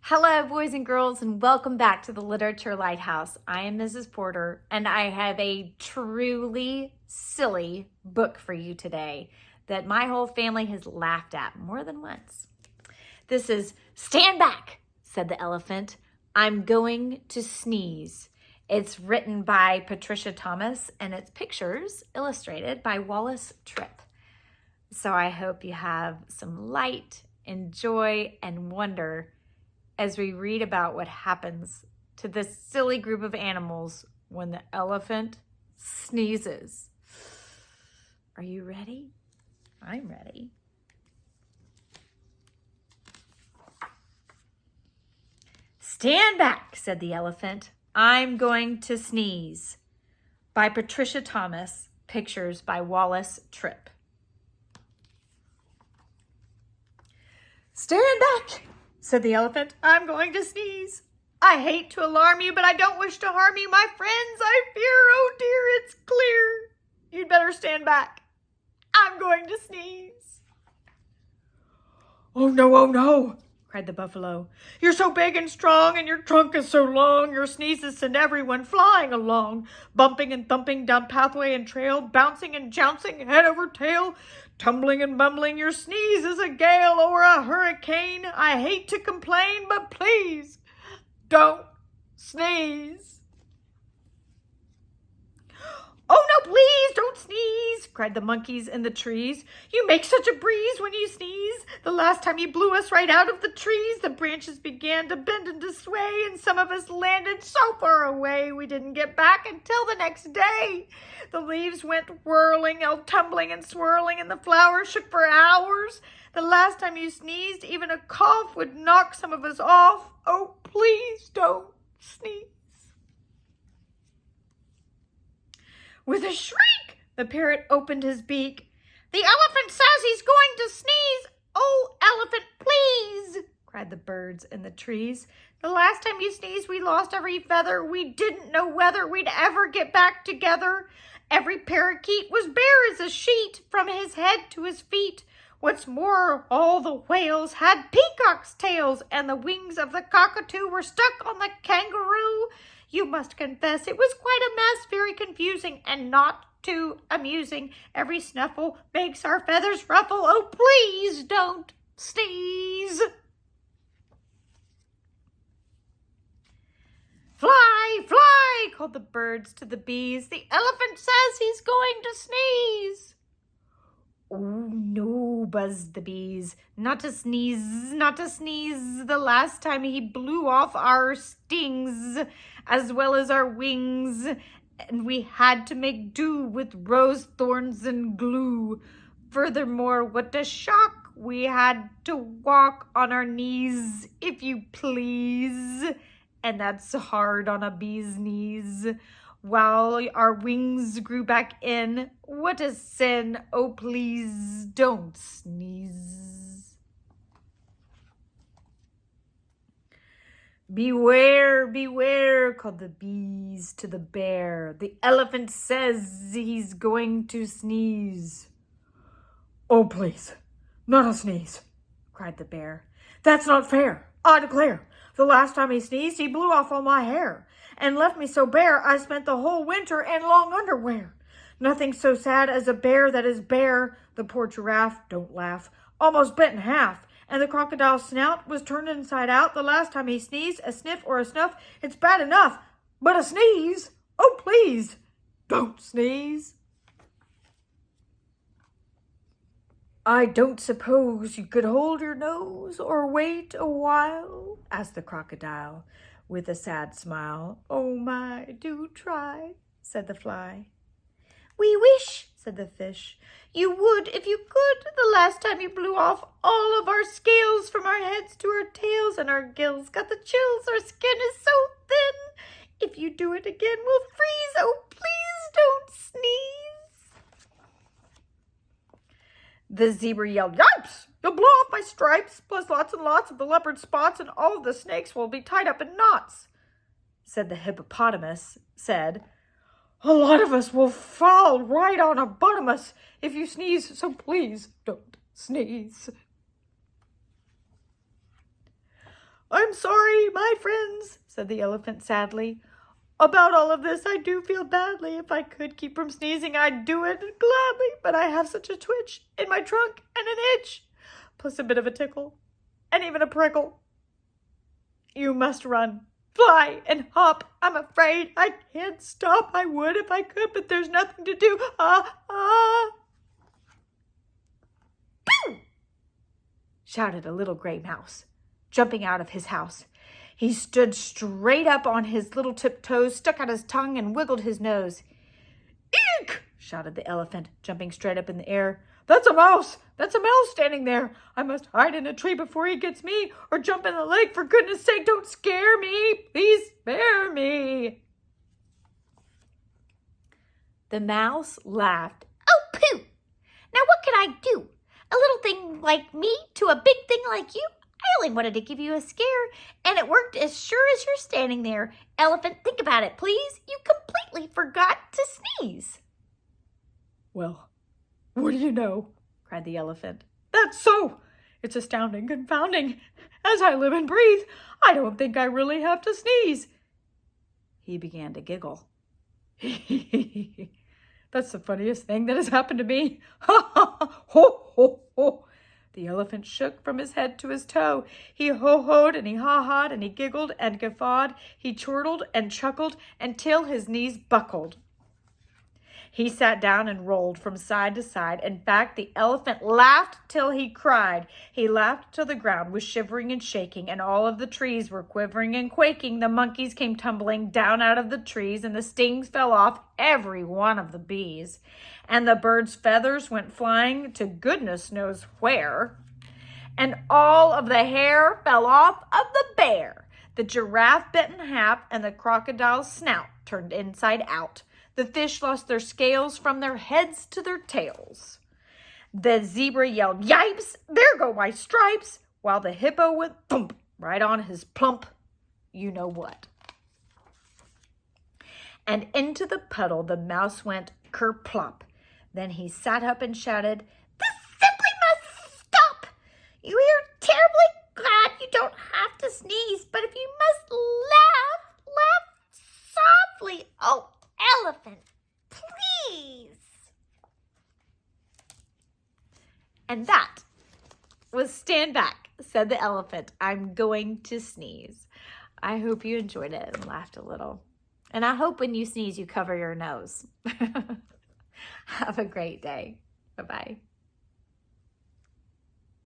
Hello, boys and girls, and welcome back to the Literature Lighthouse. I am Mrs. Porter, and I have a truly silly book for you today that my whole family has laughed at more than once. This is Stand Back, said the elephant. I'm going to sneeze. It's written by Patricia Thomas, and its pictures illustrated by Wallace Tripp. So I hope you have some light and joy and wonder as we read about what happens to this silly group of animals when the elephant sneezes. Are you ready? I'm ready. Stand back, said the elephant. I'm going to sneeze. By Patricia Thomas, pictures by Wallace Tripp. Stand back, said the elephant. I'm going to sneeze. I hate to alarm you, but I don't wish to harm you, my friends. I fear, oh dear, it's clear. You'd better stand back. I'm going to sneeze. Oh no, cried the buffalo. You're so big and strong, and your trunk is so long. Your sneezes send everyone flying along, bumping and thumping down pathway and trail, bouncing and jouncing head over tail, tumbling and bumbling. Your sneeze is a gale or a hurricane. I hate to complain, but please don't sneeze. Oh no, please don't sneeze, cried the monkeys in the trees. You make such a breeze when you sneeze. The last time you blew us right out of the trees, the branches began to bend and to sway, and some of us landed so far away we didn't get back until the next day. The leaves went whirling, all tumbling and swirling, and the flowers shook for hours. The last time you sneezed, even a cough would knock some of us off. Oh, please don't sneeze. With a shriek, the parrot opened his beak. The elephant says he's going to sneeze. Oh, elephant, please, cried the birds in the trees. The last time you sneezed, we lost every feather. We didn't know whether we'd ever get back together. Every parakeet was bare as a sheet, from his head to his feet. What's more, all the whales had peacocks' tails, and the wings of the cockatoo were stuck on the kangaroo. You must confess it was quite a mess, very confusing and not too amusing. Every snuffle makes our feathers ruffle. Oh, please don't sneeze. Fly, fly, called the birds to the bees. The elephant says he's going to sneeze. Oh, no, buzzed the bees. Not to sneeze, not to sneeze. The last time he blew off our stings as well as our wings, and we had to make do with rose thorns and glue. Furthermore, what a shock! We had to walk on our knees, if you please. And that's hard on a bee's knees. While our wings grew back in, what a sin! Oh, please don't sneeze. Beware, beware, called the bees to the bear. The elephant says he's going to sneeze. Oh, please, not a sneeze, cried the bear. That's not fair, I declare. The last time he sneezed, he blew off all my hair and left me so bare I spent the whole winter in long underwear. Nothing so sad as a bear that is bare. The poor giraffe, don't laugh, almost bent in half, and the crocodile's snout was turned inside out. The last time he sneezed, a sniff or a snuff, it's bad enough, but a sneeze, oh please, don't sneeze. I don't suppose you could hold your nose or wait a while, asked the crocodile with a sad smile. Oh my, do try, said the fly. We wish, said the fish, you would if you could. The last time you blew off all of our scales from our heads to our tails, and our gills got the chills. Our skin is so thin. If you do it again, we'll freeze. Oh, please don't sneeze. The zebra yelled, Yipes! You'll blow off my stripes, plus lots and lots of the leopard spots, and all of the snakes will be tied up in knots. Said the hippopotamus, said, A lot of us will fall right on our bottomus if you sneeze, so please don't sneeze. I'm sorry, my friends, said the elephant sadly. About all of this, I do feel badly. If I could keep from sneezing, I'd do it gladly, but I have such a twitch in my trunk and an itch, plus a bit of a tickle, and even a prickle. You must run, fly, and hop. I'm afraid I can't stop. I would if I could, but there's nothing to do. Pew! Shouted a little gray mouse, jumping out of his house. He stood straight up on his little tiptoes, stuck out his tongue, and wiggled his nose. Eek! Shouted the elephant, jumping straight up in the air. That's a mouse! That's a mouse standing there! I must hide in a tree before he gets me, or jump in the lake. For goodness sake, don't scare me! Please spare me! The mouse laughed. Oh, pooh! Now what can I do? A little thing like me to a big thing like you? I only wanted to give you a scare, and it worked as sure as you're standing there. Elephant, think about it, please. You completely forgot to sneeze. Well, what do you know? Cried the elephant. That's so! It's astounding, confounding. As I live and breathe, I don't think I really have to sneeze. He began to giggle. That's the funniest thing that has happened to me. Ha ha! Ho ho ho! The elephant shook from his head to his toe. He ho-hoed and he ha-ha'd and he giggled and guffawed. He chortled and chuckled until his knees buckled. He sat down and rolled from side to side. In fact, the elephant laughed till he cried. He laughed till the ground was shivering and shaking, and all of the trees were quivering and quaking. The monkeys came tumbling down out of the trees, and the stings fell off every one of the bees. And the birds' feathers went flying to goodness knows where. And all of the hair fell off of the bear. The giraffe bit in half, and the crocodile's snout turned inside out. The fish lost their scales from their heads to their tails. The zebra yelled, yipes, there go my stripes, while the hippo went thump right on his plump you-know-what. And into the puddle the mouse went kerplop. Then he sat up and shouted, this simply must stop. You are terribly glad you don't have to sneeze, but if you must laugh, laugh softly. Oh, elephant, please. And that was Stand Back, said the elephant. I'm going to sneeze. I hope you enjoyed it and laughed a little. And I hope when you sneeze, you cover your nose. Have a great day. Bye-bye.